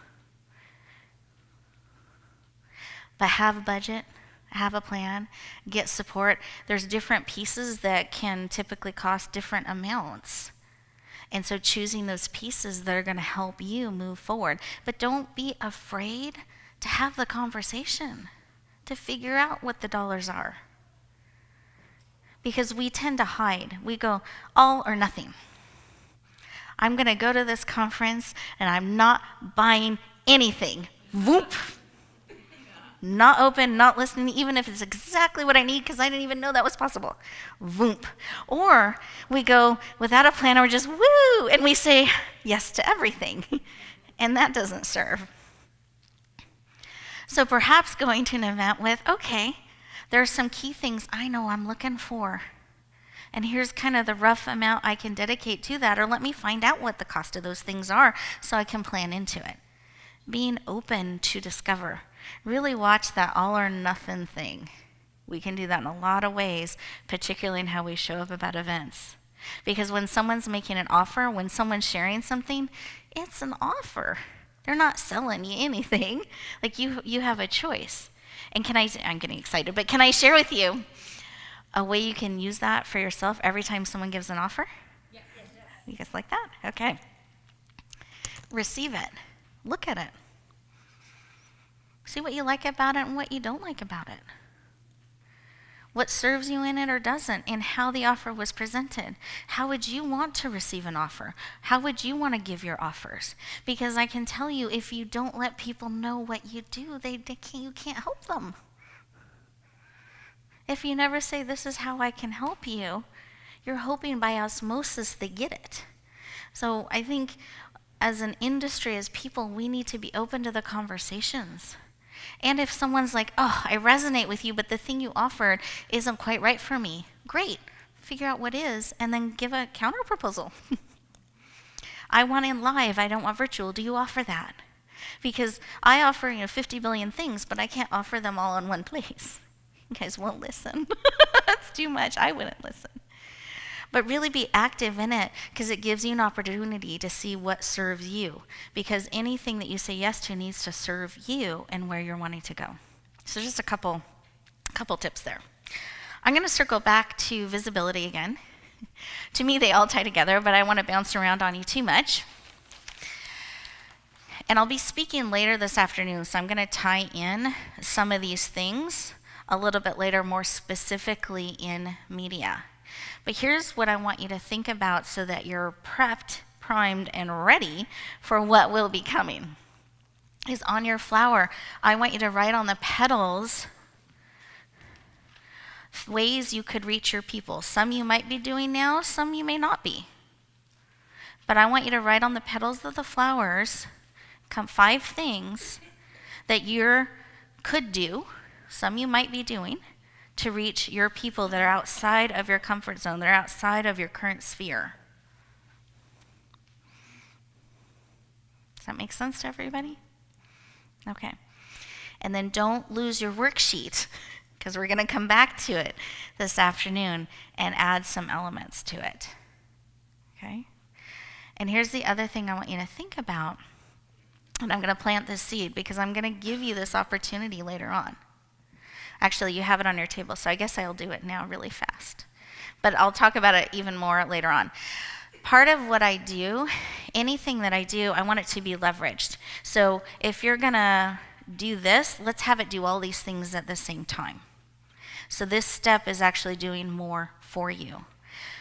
Speaker 2: But have a budget, have a plan, get support. There's different pieces that can typically cost different amounts. And so choosing those pieces that are going to help you move forward. But don't be afraid to have the conversation, to figure out what the dollars are. Because we tend to hide. We go all or nothing. I'm going to go to this conference and I'm not buying anything. Whoop. Not open, not listening, even if it's exactly what I need, because I didn't even know that was possible. Voomp. Or we go without a plan, or we're just woo, and we say yes to everything. And that doesn't serve. So perhaps going to an event with, okay, there are some key things I know I'm looking for. And here's kind of the rough amount I can dedicate to that, or let me find out what the cost of those things are so I can plan into it. Being open to discover. Really watch that all or nothing thing. We can do that in a lot of ways, particularly in how we show up about events. Because when someone's making an offer, when someone's sharing something, it's an offer. They're not selling you anything. Like you have a choice. And I'm getting excited, but can I share with you a way you can use that for yourself every time someone gives an offer? Yes. You guys like that? Okay. Receive it. Look at it. See what you like about it and what you don't like about it. What serves you in it or doesn't, and how the offer was presented. How would you want to receive an offer? How would you want to give your offers? Because I can tell you, if you don't let people know what you do, you can't help them. If you never say, this is how I can help you, you're hoping by osmosis they get it. So I think as an industry, as people, we need to be open to the conversations. And if someone's like, oh, I resonate with you, but the thing you offered isn't quite right for me, great. Figure out what is, and then give a counter proposal. I want in live, I don't want virtual. Do you offer that? Because I offer 50 billion things, but I can't offer them all in one place. You guys won't listen. That's too much. I wouldn't listen. But really be active in it, because it gives you an opportunity to see what serves you. Because anything that you say yes to needs to serve you and where you're wanting to go. So just a couple tips there. I'm going to circle back to visibility again. To me, they all tie together, but I want to bounce around on you too much. And I'll be speaking later this afternoon, so I'm going to tie in some of these things a little bit later, more specifically in media. But here's what I want you to think about so that you're prepped, primed, and ready for what will be coming. Is on your flower, I want you to write on the petals ways you could reach your people. Some you might be doing now, some you may not be. But I want you to write on the petals of the flowers 5 things that you could do, some you might be doing, to reach your people that are outside of your comfort zone, they're outside of your current sphere. Does that make sense to everybody? Okay. And then don't lose your worksheet, because we're going to come back to it this afternoon and add some elements to it. Okay? And here's the other thing I want you to think about, and I'm going to plant this seed because I'm going to give you this opportunity later on. Actually, you have it on your table, so I guess I'll do it now really fast. But I'll talk about it even more later on. Part of what I do, anything that I do, I want it to be leveraged. So if you're going to do this, let's have it do all these things at the same time. So this step is actually doing more for you.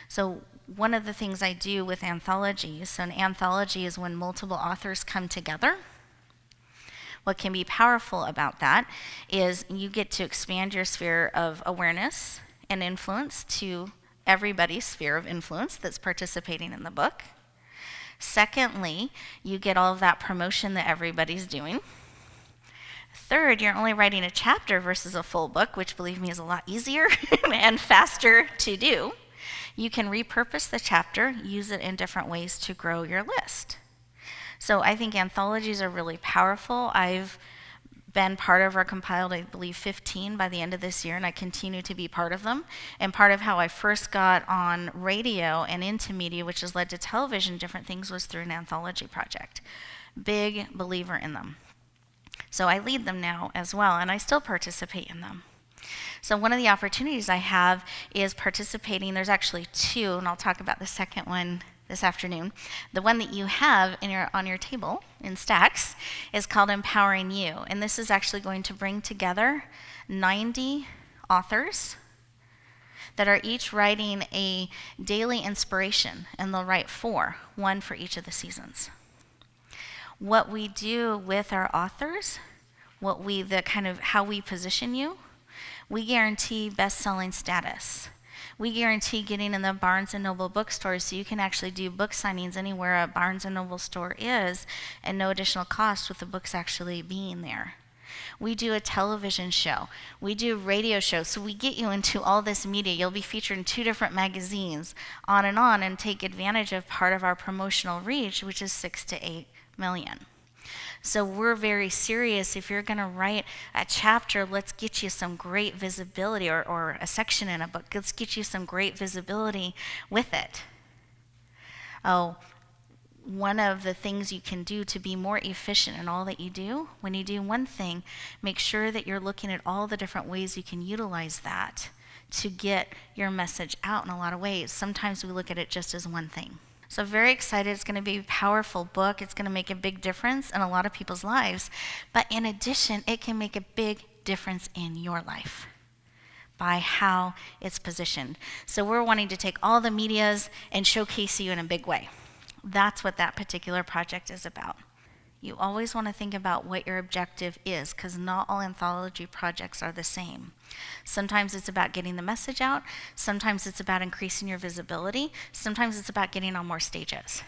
Speaker 2: So one of the things I do with anthologies, so an anthology is when multiple authors come together. What can be powerful about that is you get to expand your sphere of awareness and influence to everybody's sphere of influence that's participating in the book. Secondly, you get all of that promotion that everybody's doing. Third, you're only writing a chapter versus a full book, which, believe me, is a lot easier and faster to do. You can repurpose the chapter, use it in different ways to grow your list. So I think anthologies are really powerful. I've been part of or compiled, I believe, 15 by the end of this year, and I continue to be part of them. And part of how I first got on radio and into media, which has led to television, different things, was through an anthology project. Big believer in them. So I lead them now as well, and I still participate in them. So one of the opportunities I have is participating. There's actually 2, and I'll talk about the second one this afternoon. The one that you have on your table in stacks is called Empowering You, and this is actually going to bring together 90 authors that are each writing a daily inspiration, and they'll write 4, 1 for each of the seasons. What we do with our authors, how we position you, we guarantee best-selling status. We guarantee getting in the Barnes & Noble bookstores, so you can actually do book signings anywhere a Barnes & Noble store is, and no additional cost with the books actually being there. We do a television show. We do radio shows. So we get you into all this media. You'll be featured in 2 different magazines, on, and take advantage of part of our promotional reach, which is 6 to 8 million. So we're very serious. If you're going to write a chapter, let's get you some great visibility, or a section in a book. Let's get you some great visibility with it. Oh, one of the things you can do to be more efficient in all that you do, when you do one thing, make sure that you're looking at all the different ways you can utilize that to get your message out in a lot of ways. Sometimes we look at it just as one thing. So very excited. It's going to be a powerful book. It's going to make a big difference in a lot of people's lives. But in addition, it can make a big difference in your life by how it's positioned. So we're wanting to take all the medias and showcase you in a big way. That's what that particular project is about. You always want to think about what your objective is, because not all anthology projects are the same. Sometimes it's about getting the message out. Sometimes it's about increasing your visibility. Sometimes it's about getting on more stages.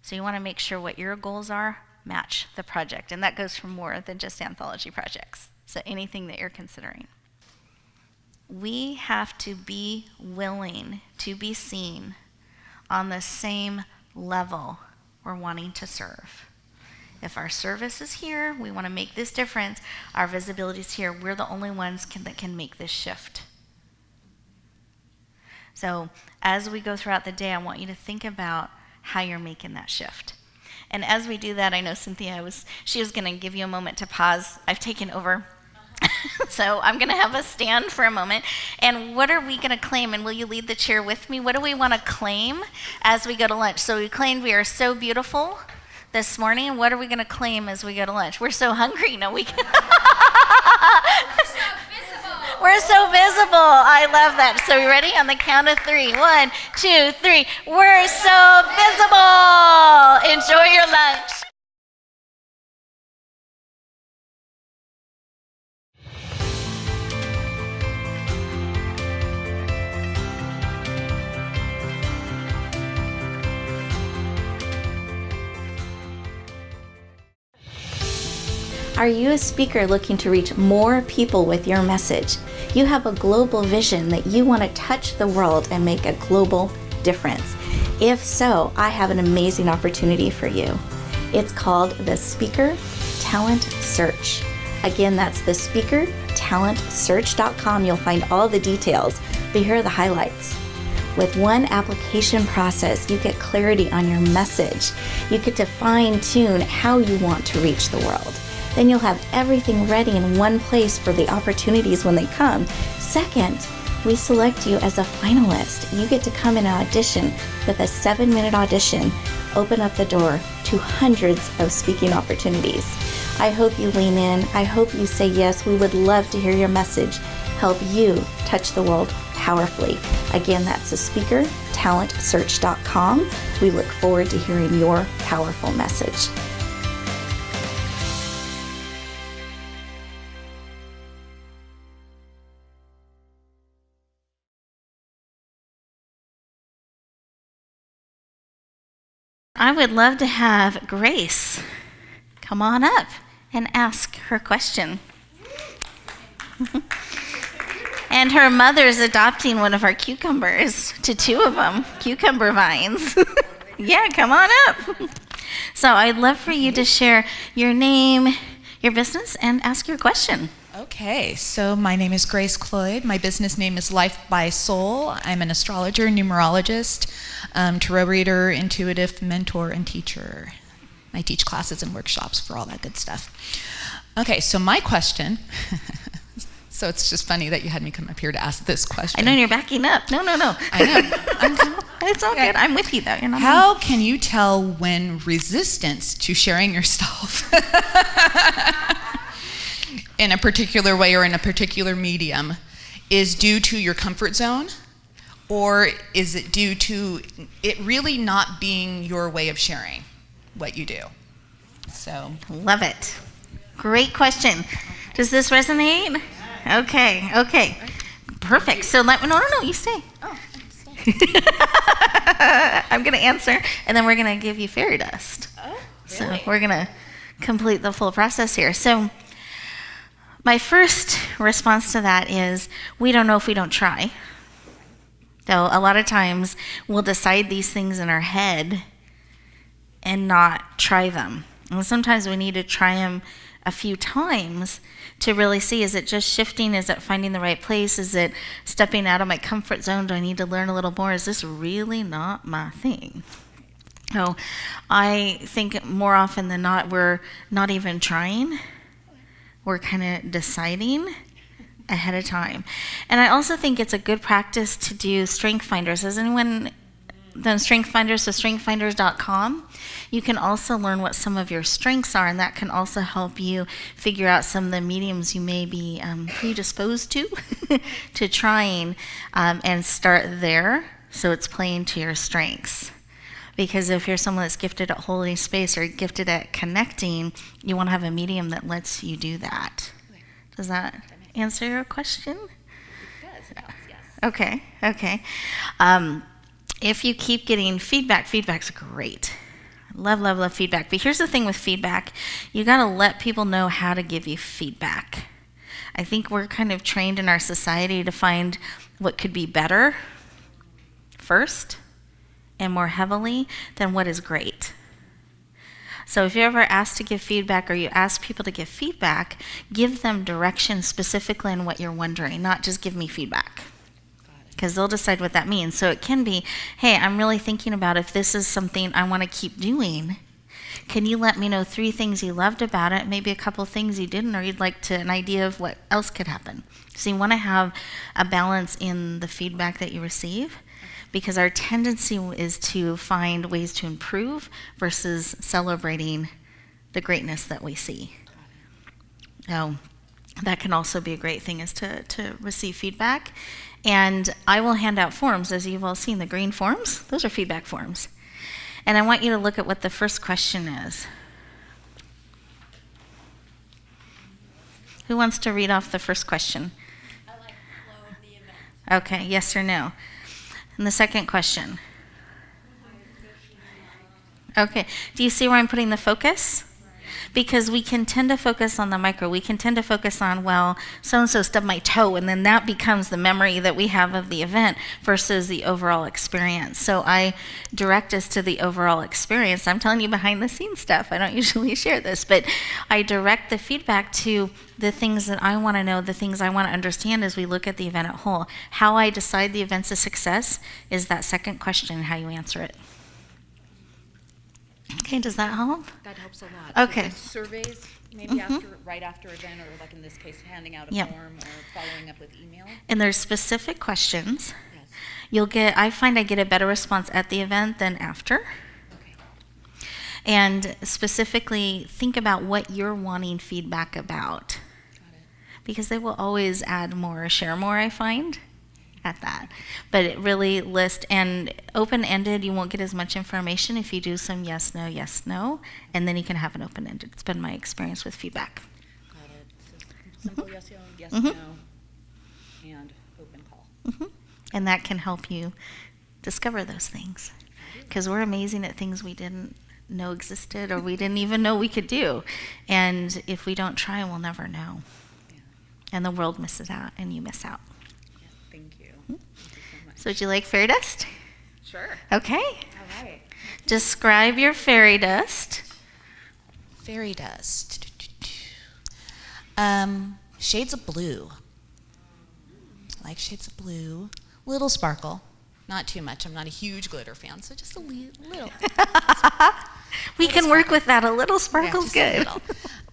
Speaker 2: So you want to make sure what your goals are match the project. And that goes for more than just anthology projects. So anything that you're considering. We have to be willing to be seen on the same level we're wanting to serve. If our service is here, we want to make this difference, our visibility is here, we're the only ones that can make this shift. So as we go throughout the day, I want you to think about how you're making that shift. And as we do that, I know Cynthia she was going to give you a moment to pause. I've taken over. So I'm going to have us stand for a moment. And what are we going to claim? And will you lead the chair with me? What do we want to claim as we go to lunch? So we claimed we are so beautiful this morning. What are we going to claim as we go to lunch? We're so hungry. No, we can. We're so visible. I love that. So we ready? On the count of 3. 1, 2, 3. We're so visible. Enjoy your lunch. Are you a speaker looking to reach more people with your message? You have a global vision that you want to touch the world and make a global difference. If so, I have an amazing opportunity for you. It's called the Speaker Talent Search. Again, that's the speakertalentsearch.com. You'll find all the details, but here are the highlights. With one application process, you get clarity on your message. You get to fine-tune how you want to reach the world. Then you'll have everything ready in one place for the opportunities when they come. Second, we select you as a finalist. You get to come in and audition with a 7-minute audition, open up the door to hundreds of speaking opportunities. I hope you lean in. I hope you say yes. We would love to hear your message. Help you touch the world powerfully. Again, that's the speakertalentsearch.com. We look forward to hearing your powerful message. I would love to have Grace come on up and ask her question. And her mother's adopting one of our cucumbers to 2 of them, cucumber vines. Yeah, come on up. So I'd love for you to share your name, your business, and ask your question.
Speaker 9: Okay, so my name is Grace Cloyd. My business name is Life by Soul. I'm an astrologer, numerologist, tarot reader, intuitive mentor, and teacher. I teach classes and workshops for all that good stuff. Okay, so my question, so it's just funny that you had me come up here to ask this question.
Speaker 2: I know you're backing up. No.
Speaker 9: I know.
Speaker 2: It's all good. I'm with you, though. You're not.
Speaker 9: How can you tell when resistance to sharing yourself in a particular way or in a particular medium is due to your comfort zone, or is it due to it really not being your way of sharing what you do? So
Speaker 2: Love it. Great question. Does this resonate? Okay. Perfect. So let me, no, you stay.
Speaker 9: Oh,
Speaker 2: I'm going to answer, and then we're going to give you fairy dust.
Speaker 9: Oh,
Speaker 2: really? So we're going to complete the full process here. So my first response to that is we don't know if we don't try. So a lot of times we'll decide these things in our head and not try them. And sometimes we need to try them a few times to really see, is it just shifting? Is it finding the right place? Is it stepping out of my comfort zone? Do I need to learn a little more? Is this really not my thing? So I think more often than not, we're not even trying. We're kind of deciding ahead of time. And I also think it's a good practice to do strength finders. Has anyone done strength finders? So strengthfinders.com. You can also learn what some of your strengths are, and that can also help you figure out some of the mediums you may be predisposed to, to trying, and start there so it's playing to your strengths. Because if you're someone that's gifted at holding space or gifted at connecting, you want to have a medium that lets you do that. Does that answer your question?
Speaker 10: It does, yes.
Speaker 2: Okay. If you keep getting feedback, feedback's great. Love feedback. But here's the thing with feedback. You got to let people know how to give you feedback. I think we're kind of trained in our society to find what could be better first and more heavily than what is great. So if you're ever asked to give feedback or you ask people to give feedback, give them direction specifically in what you're wondering, not just give me feedback. Because they'll decide what that means. So it can be, hey, I'm really thinking about if this is something I want to keep doing. Can you let me know 3 things you loved about it, maybe a couple things you didn't, or you'd like to an idea of what else could happen? So you want to have a balance in the feedback that you receive, because our tendency is to find ways to improve versus celebrating the greatness that we see. Now, that can also be a great thing, is to receive feedback. And I will hand out forms, as you've all seen, the green forms. Those are feedback forms. And I want you to look at what the first question is. Who wants to read off the first question?
Speaker 10: I like the flow of the event.
Speaker 2: Okay, yes or no? And the second question? Okay, do you see where I'm putting the focus? Because we can tend to focus on the micro. We can tend to focus on, well, so-and-so stubbed my toe, and then that becomes the memory that we have of the event versus the overall experience. So I direct us to the overall experience. I'm telling you behind the scenes stuff. I don't usually share this, but I direct the feedback to the things that I want to know, the things I want to understand as we look at the event at whole. How I decide the event's a success is that second question, how you answer it. Okay, does that help?
Speaker 10: That helps a lot.
Speaker 2: Okay.
Speaker 10: So surveys, maybe right after event, or like in this case, handing out a
Speaker 2: Yep.
Speaker 10: form or following up with email.
Speaker 2: And there's specific questions.
Speaker 10: Yes.
Speaker 2: I find I get a better response at the event than after.
Speaker 10: Okay.
Speaker 2: And specifically, think about what you're wanting feedback about.
Speaker 10: Got it.
Speaker 2: Because they will always add more, share more, I find, at that. But it really lists, and open-ended, you won't get as much information if you do some yes, no, and then you can have an open-ended. It's been my experience with feedback.
Speaker 10: Got it. So simple yes, no, and open call.
Speaker 2: And that can help you discover those things. Because we're amazing at things we didn't know existed or we didn't even know we could do. And if we don't try, we'll never know.
Speaker 10: Yeah.
Speaker 2: And the world misses out, and you miss out.
Speaker 10: Yeah, thank you. Thank you so much.
Speaker 2: So would you like fairy dust?
Speaker 10: Sure.
Speaker 2: Okay.
Speaker 10: All right.
Speaker 2: Describe your fairy dust.
Speaker 9: Fairy dust. Shades of blue. I like shades of blue. Little sparkle. Not too much. I'm not a huge glitter fan, so just a little.
Speaker 2: We can work with that. A little sparkle's
Speaker 9: Yeah,
Speaker 2: good.
Speaker 9: just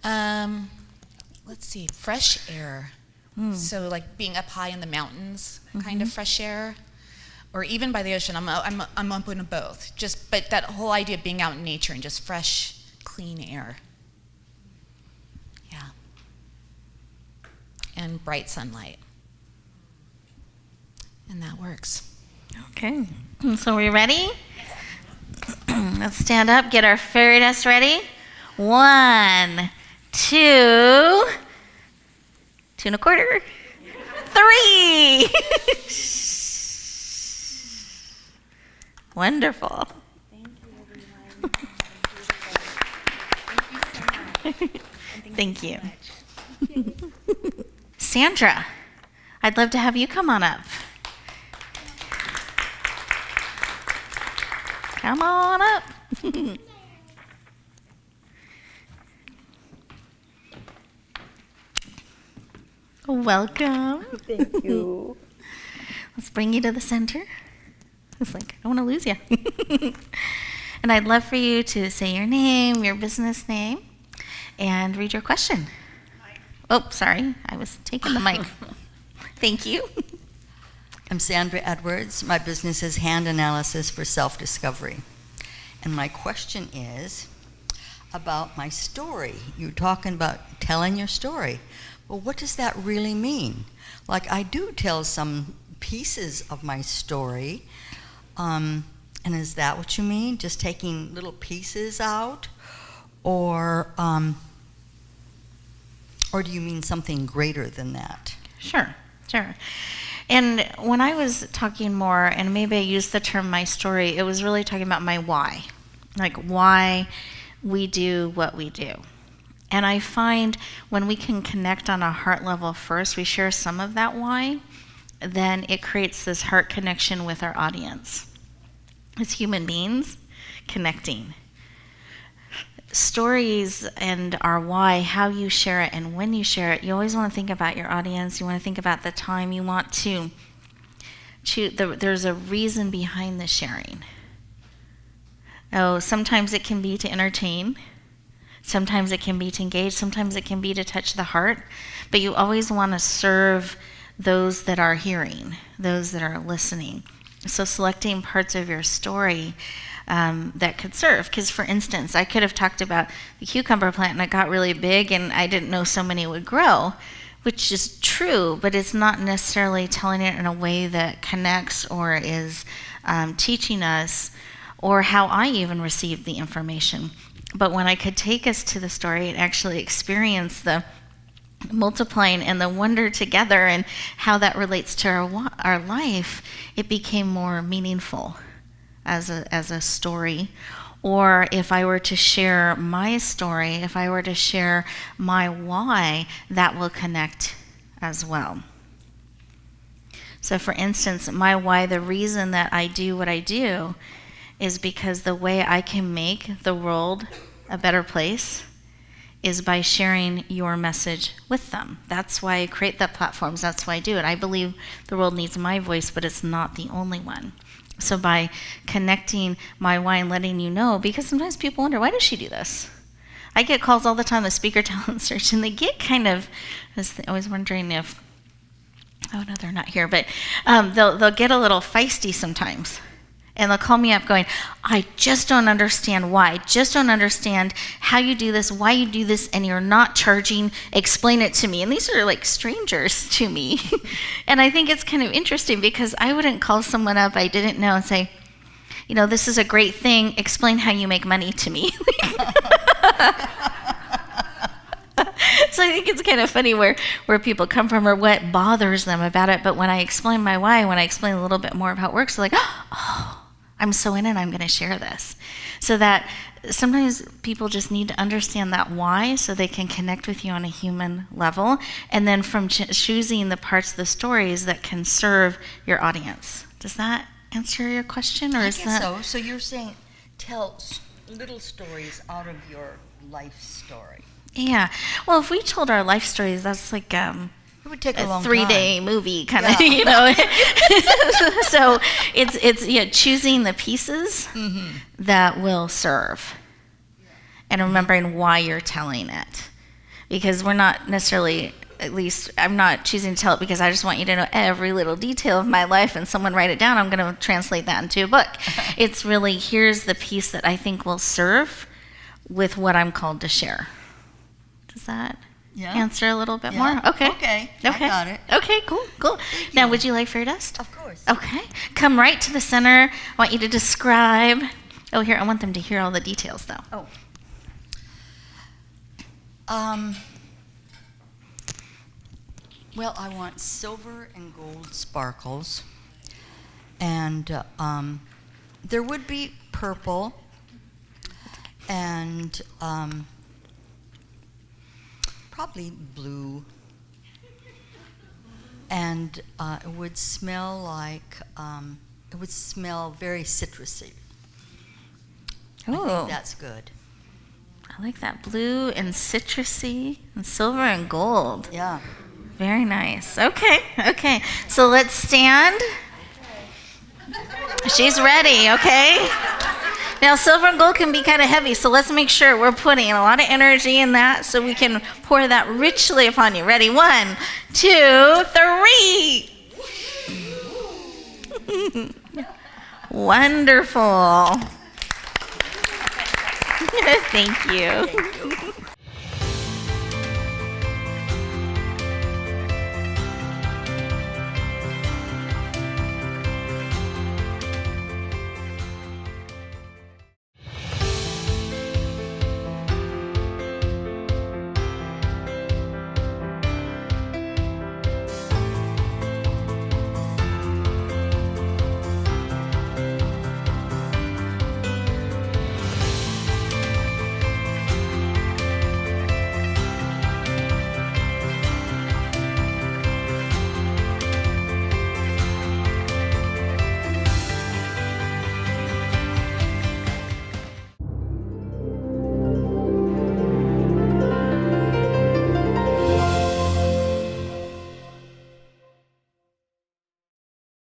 Speaker 9: a little. Let's see. Fresh air. So like being up high in the mountains, kind of fresh air, or even by the ocean. I'm open to both. But that whole idea of being out in nature and just fresh, clean air. Yeah. And bright sunlight. And that works.
Speaker 2: Okay. So we ready? Let's stand up, get our fairy dust ready. 1, 2, 2 1/4, 3. Wonderful.
Speaker 10: Thank you, everyone. Thank you so much.
Speaker 2: Thank you. Sandra, I'd love to have you come on up. Come on up. Welcome.
Speaker 11: Thank you.
Speaker 2: Let's bring you to the center. It's like, I don't want to lose you. And I'd love for you to say your name, your business name, and read your question. Oh, sorry, I was taking the mic. Thank you.
Speaker 11: I'm Sandra Edwards. My business is Hand Analysis for Self-Discovery. And my question is about my story. You're talking about telling your story. Well, what does that really mean? Like, I do tell some pieces of my story, and is that what you mean? Just taking little pieces out? Or do you mean something greater than that?
Speaker 2: Sure. And when I was talking more, and maybe I used the term my story, it was really talking about my why. Like why we do what we do. And I find when we can connect on a heart level first, we share some of that why, then it creates this heart connection with our audience. As human beings, connecting. Stories and our why, how you share it and when you share it, you always want to think about your audience. You want to think about the time. You want to there's a reason behind the sharing. Oh, sometimes it can be to entertain. Sometimes it can be to engage. Sometimes it can be to touch the heart. But you always want to serve those that are hearing, those that are listening. So selecting parts of your story that could serve. Because, for instance, I could have talked about the cucumber plant and it got really big and I didn't know so many would grow, which is true, but it's not necessarily telling it in a way that connects or is teaching us or how I even received the information. But when I could take us to the story and actually experience the multiplying and the wonder together and how that relates to our life, it became more meaningful as a story. Or if I were to share my story, if I were to share my why, that will connect as well. So for instance, my why, the reason that I do what I do is because the way I can make the world a better place is by sharing your message with them. That's why I create the platforms. That's why I do it. I believe the world needs my voice, but it's not the only one. So by connecting my why and letting you know, because sometimes people wonder, why does she do this? I get calls all the time, the speaker talent search, and they get kind of, I was wondering if, oh no, they're not here, but they'll get a little feisty sometimes. And they'll call me up going, I just don't understand why. I just don't understand how you do this, why you do this, and you're not charging. Explain it to me. And these are like strangers to me. And I think it's kind of interesting because I wouldn't call someone up I didn't know and say, you know, this is a great thing. Explain how you make money to me. So I think it's kind of funny where people come from or what bothers them about it. But when I explain my why, when I explain a little bit more of how it works, they're like, oh, I'm so in it, I'm going to share this. So that sometimes people just need to understand that why so they can connect with you on a human level. And then from choosing the parts of the stories that can serve your audience. Does that answer your question? Or
Speaker 11: I
Speaker 2: is
Speaker 11: guess
Speaker 2: that
Speaker 11: so. So you're saying tell little stories out of your life story.
Speaker 2: Yeah. Well, if we told our life stories, that's like
Speaker 11: It would take a long
Speaker 2: 3-day movie kind of, you know. So it's choosing the pieces that will serve and remembering why you're telling it. Because we're not necessarily, at least I'm not choosing to tell it because I just want you to know every little detail of my life and someone write it down. I'm going to translate that into a book. It's really, here's the piece that I think will serve with what I'm called to share. Does that answer a little bit more? Okay.
Speaker 11: I got it.
Speaker 2: Okay, cool. Now, would you like fairy dust?
Speaker 11: Of course.
Speaker 2: Okay. Come right to the center. I want you to describe. Oh, here, I want them to hear all the details, though.
Speaker 11: Well, I want silver and gold sparkles. And there would be purple and probably blue, and it would smell like it would smell very citrusy. I think that's good.
Speaker 2: I like that blue and citrusy and silver and gold.
Speaker 11: Yeah.
Speaker 2: Very nice. Okay. So let's stand. She's ready. Okay. Now, silver and gold can be kind of heavy, so let's make sure we're putting a lot of energy in that so we can pour that richly upon you. Ready? 1, 2, 3. Wonderful. Thank you.